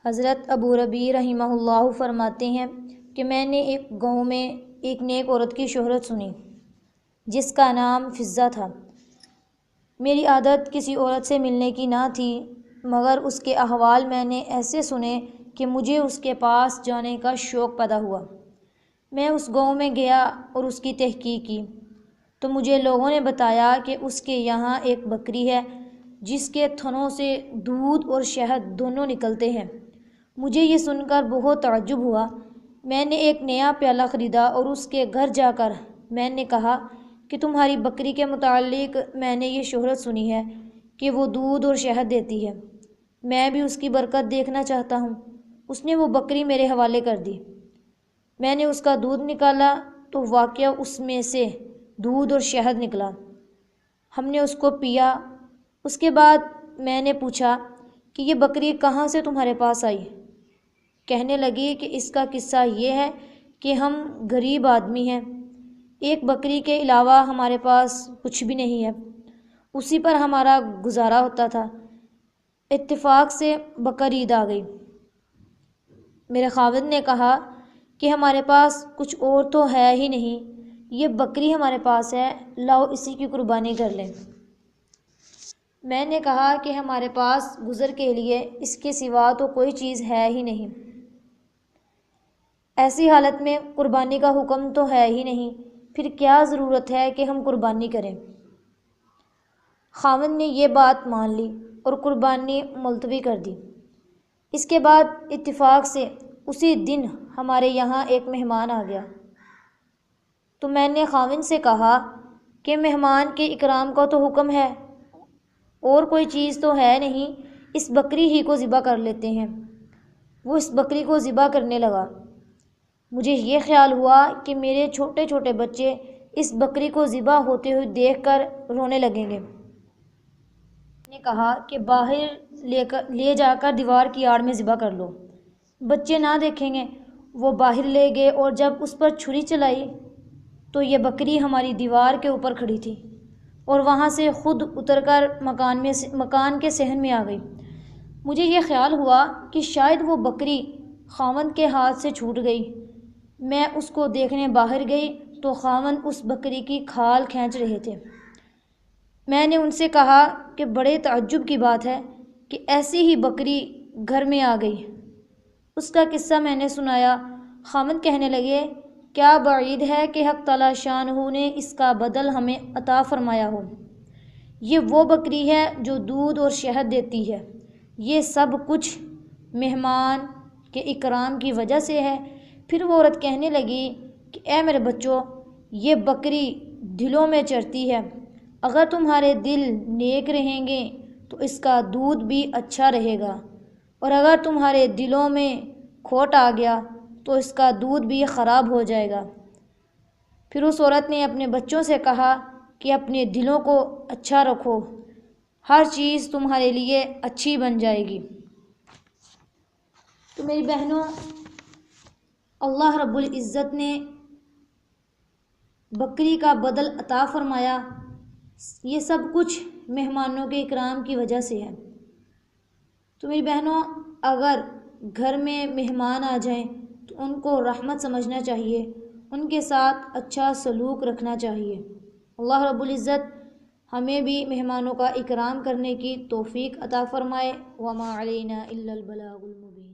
حضرت ابو ربیع رحمہ اللہ فرماتے ہیں کہ میں نے ایک گاؤں میں ایک نیک عورت کی شہرت سنی جس کا نام فضہ تھا۔ میری عادت کسی عورت سے ملنے کی نہ تھی، مگر اس کے احوال میں نے ایسے سنے کہ مجھے اس کے پاس جانے کا شوق پیدا ہوا۔ میں اس گاؤں میں گیا اور اس کی تحقیق کی تو مجھے لوگوں نے بتایا کہ اس کے یہاں ایک بکری ہے جس کے تھنوں سے دودھ اور شہد دونوں نکلتے ہیں۔ مجھے یہ سن کر بہت تعجب ہوا۔ میں نے ایک نیا پیالہ خریدا اور اس کے گھر جا کر میں نے کہا کہ تمہاری بکری کے متعلق میں نے یہ شہرت سنی ہے کہ وہ دودھ اور شہد دیتی ہے، میں بھی اس کی برکت دیکھنا چاہتا ہوں۔ اس نے وہ بکری میرے حوالے کر دی۔ میں نے اس کا دودھ نکالا تو واقعہ اس میں سے دودھ اور شہد نکلا۔ ہم نے اس کو پیا۔ اس کے بعد میں نے پوچھا کہ یہ بکری کہاں سے تمہارے پاس آئی؟ کہنے لگی کہ اس کا قصہ یہ ہے کہ ہم غریب آدمی ہیں، ایک بکری کے علاوہ ہمارے پاس کچھ بھی نہیں ہے، اسی پر ہمارا گزارا ہوتا تھا۔ اتفاق سے بقر عید آ گئی۔ میرے خاوند نے کہا کہ ہمارے پاس کچھ اور تو ہے ہی نہیں، یہ بکری ہمارے پاس ہے، لاؤ اسی کی قربانی کر لیں۔ میں نے کہا کہ ہمارے پاس گزر کے لیے اس کے سوا تو کوئی چیز ہے ہی نہیں، ایسی حالت میں قربانی کا حکم تو ہے ہی نہیں، پھر کیا ضرورت ہے کہ ہم قربانی کریں؟ خاوند نے یہ بات مان لی اور قربانی ملتوی کر دی۔ اس کے بعد اتفاق سے اسی دن ہمارے یہاں ایک مہمان آ گیا تو میں نے خاوند سے کہا کہ مہمان کے اکرام کا تو حکم ہے، اور کوئی چیز تو ہے نہیں، اس بکری ہی کو ذبح کر لیتے ہیں۔ وہ اس بکری کو ذبح کرنے لگا۔ مجھے یہ خیال ہوا کہ میرے چھوٹے چھوٹے بچے اس بکری کو ذبح ہوتے ہوئے دیکھ کر رونے لگیں گے۔ میں نے کہا کہ باہر لے جا کر دیوار کی آڑ میں ذبح کر لو، بچے نہ دیکھیں گے۔ وہ باہر لے گئے اور جب اس پر چھری چلائی تو یہ بکری ہماری دیوار کے اوپر کھڑی تھی اور وہاں سے خود اتر کر مکان کے صحن میں آ گئی۔ مجھے یہ خیال ہوا کہ شاید وہ بکری خاوند کے ہاتھ سے چھوٹ گئی۔ میں اس کو دیکھنے باہر گئی تو خاوند اس بکری کی کھال کھینچ رہے تھے۔ میں نے ان سے کہا کہ بڑے تعجب کی بات ہے کہ ایسی ہی بکری گھر میں آ گئی۔ اس کا قصہ میں نے سنایا۔ خاوند کہنے لگے، کیا بعید ہے کہ حق تعالی شانہ نے اس کا بدل ہمیں عطا فرمایا ہو۔ یہ وہ بکری ہے جو دودھ اور شہد دیتی ہے۔ یہ سب کچھ مہمان کے اکرام کی وجہ سے ہے۔ پھر وہ عورت کہنے لگی کہ اے میرے بچوں، یہ بکری دلوں میں چرتی ہے، اگر تمہارے دل نیک رہیں گے تو اس کا دودھ بھی اچھا رہے گا، اور اگر تمہارے دلوں میں کھوٹ آ گیا تو اس کا دودھ بھی خراب ہو جائے گا۔ پھر اس عورت نے اپنے بچوں سے کہا کہ اپنے دلوں کو اچھا رکھو، ہر چیز تمہارے لیے اچھی بن جائے گی۔ تو میری بہنوں، اللہ رب العزت نے بکری کا بدل عطا فرمایا، یہ سب کچھ مہمانوں کے اکرام کی وجہ سے ہے۔ تو میری بہنوں، اگر گھر میں مہمان آ جائیں تو ان کو رحمت سمجھنا چاہیے، ان کے ساتھ اچھا سلوک رکھنا چاہیے۔ اللہ رب العزت ہمیں بھی مہمانوں کا اکرام کرنے کی توفیق عطا فرمائے۔ وما علینا الا البلاغ المبین۔